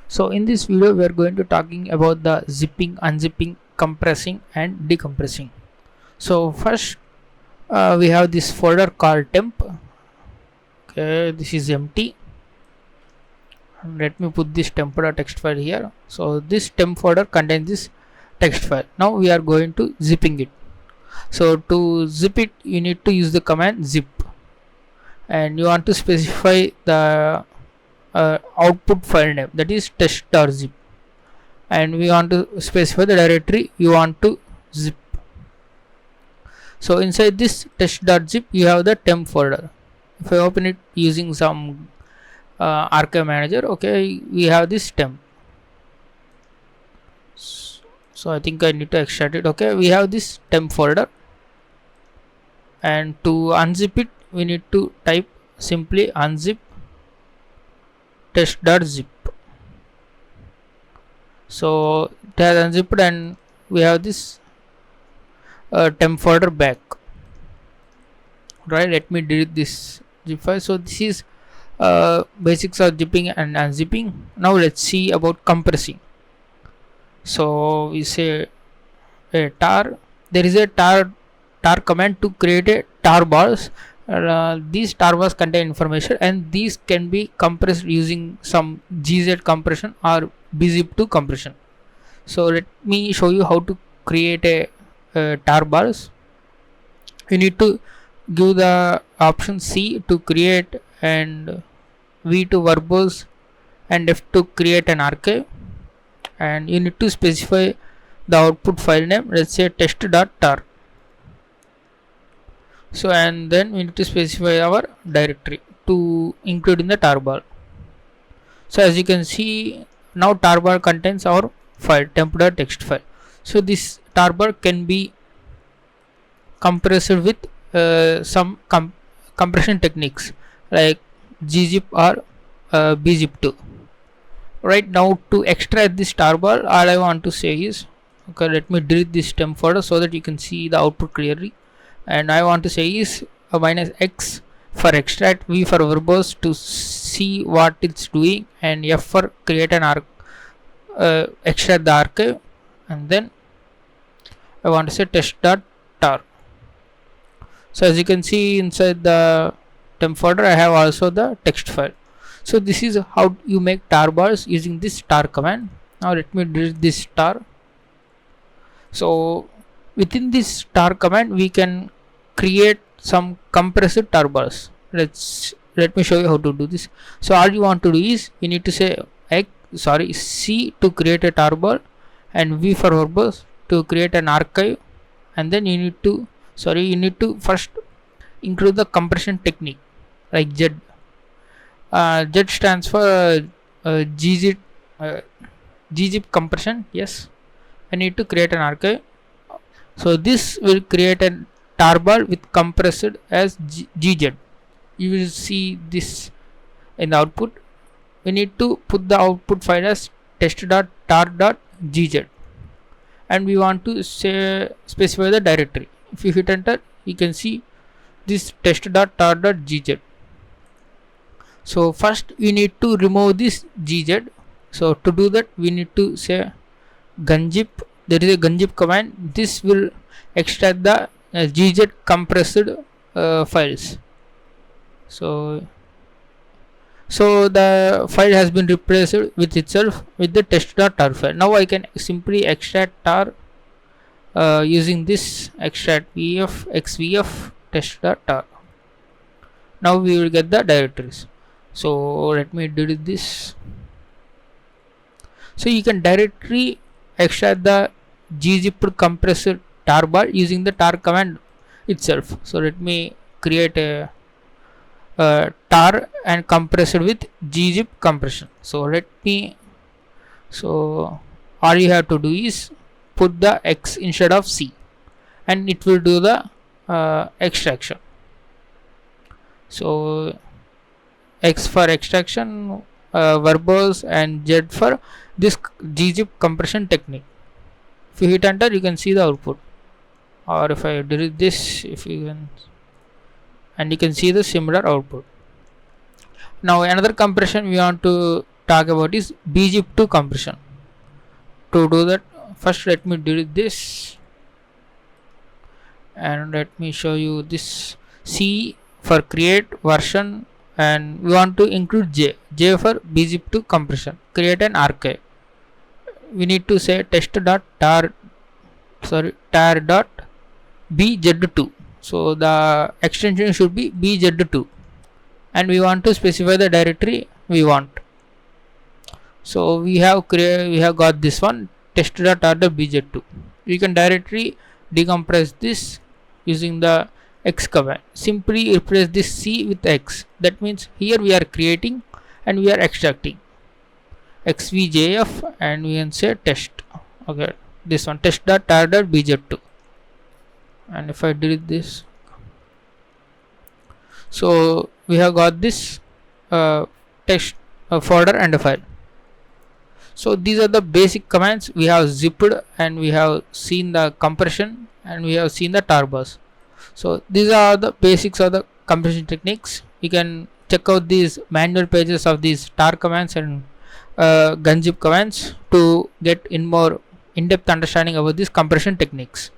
So in this video we are going to talking about the zipping, unzipping, compressing and decompressing. So first we have this folder called temp. Okay, this is empty. Let me put this temp.txt file here. So this temp folder contains this text file. Now we are going to zipping it. So to zip it you need to use the command zip, and you want to specify the output file name, that is test.zip, and we want to specify the directory you want to zip. So inside this test.zip you have the temp folder. If I open it using some archive manager, okay, we have this temp. So I think I need to extract it. Okay, we have this temp folder, and to unzip it we need to type simply unzip test.zip. So it has unzipped and we have this temp folder back. Right, let me delete this zip file. So this is basics of zipping and unzipping. Now let's see about compressing. So we say a tar, there is a tar command to create a tar bars. These tar bars contain information and these can be compressed using some gz compression or bzip2 compression. So let me show you how to create a tar bars. You need to give the option C to create and V to verbose and F to create an archive, and you need to specify the output file name, let's say test.tar. So and then we need to specify our directory to include in the tar bar. So as you can see now tar bar contains our file temp.txt file. So this tar bar can be compressed with some compression techniques like gzip or bzip2. Right, now to extract this tar bar, all I want to say is, okay, let me delete this temp folder so that you can see the output clearly. And I want to say is -x for extract, V for verbose to see what it's doing, and F for create an extract the archive, and then I want to say test.tar. So as you can see inside the temp folder I have also the text file. So this is how you make tar bars using this tar command. Now let me delete this tar. So within this tar command we can create some compressed tar bars. Let me show you how to do this. So all you want to do is you need to say C to create a tar bar and V for verbose to create an archive, and then you need to first include the compression technique like Z. Z stands for gzip compression. Yes, I need to create an archive. So this will create a tar bar with compressed as gz. You will see this in the output. We need to put the output file as test.tar.gz, and we want to specify the directory. If you hit enter you can see this test.tar.gz. So first we need to remove this gz. So to do that we need to say gunzip. There is a gunzip command. This will extract the gz compressed files. So the file has been replaced with itself with the test.tar file. Now I can simply extract tar using this extract vf xvf test.tar. Now we will get the directories. So let me delete this. So you can directly extract the gzip compressed tar bar using the tar command itself. So let me create a tar and compress it with gzip compression. So all you have to do is put the X instead of C and it will do the extraction. So X for extraction, verbose, and Z for this gzip compression technique. If you hit enter you can see the output, or if I delete this, and you can see the similar output. Now another compression we want to talk about is bzip to compression. To do that, first let me delete this and let me show you this. C for create version, and we want to include j for bzip to compression. Create an archive. We need to say tar dot bz2. So the extension should be bz2, and we want to specify the directory we want. So we have got this one, test.tar.bz2. We can directly decompress this using the x command. Simply replace this c with x. That means here we are creating and we are extracting xvjf, and we can say test. Okay, this one, test.tar.bz2. And if I delete this, so we have got this text folder and a file. So these are the basic commands. We have zipped, and we have seen the compression, and we have seen the tarbars. So these are the basics of the compression techniques. You can check out these manual pages of these tar commands and gunzip commands to get in more in-depth understanding about these compression techniques.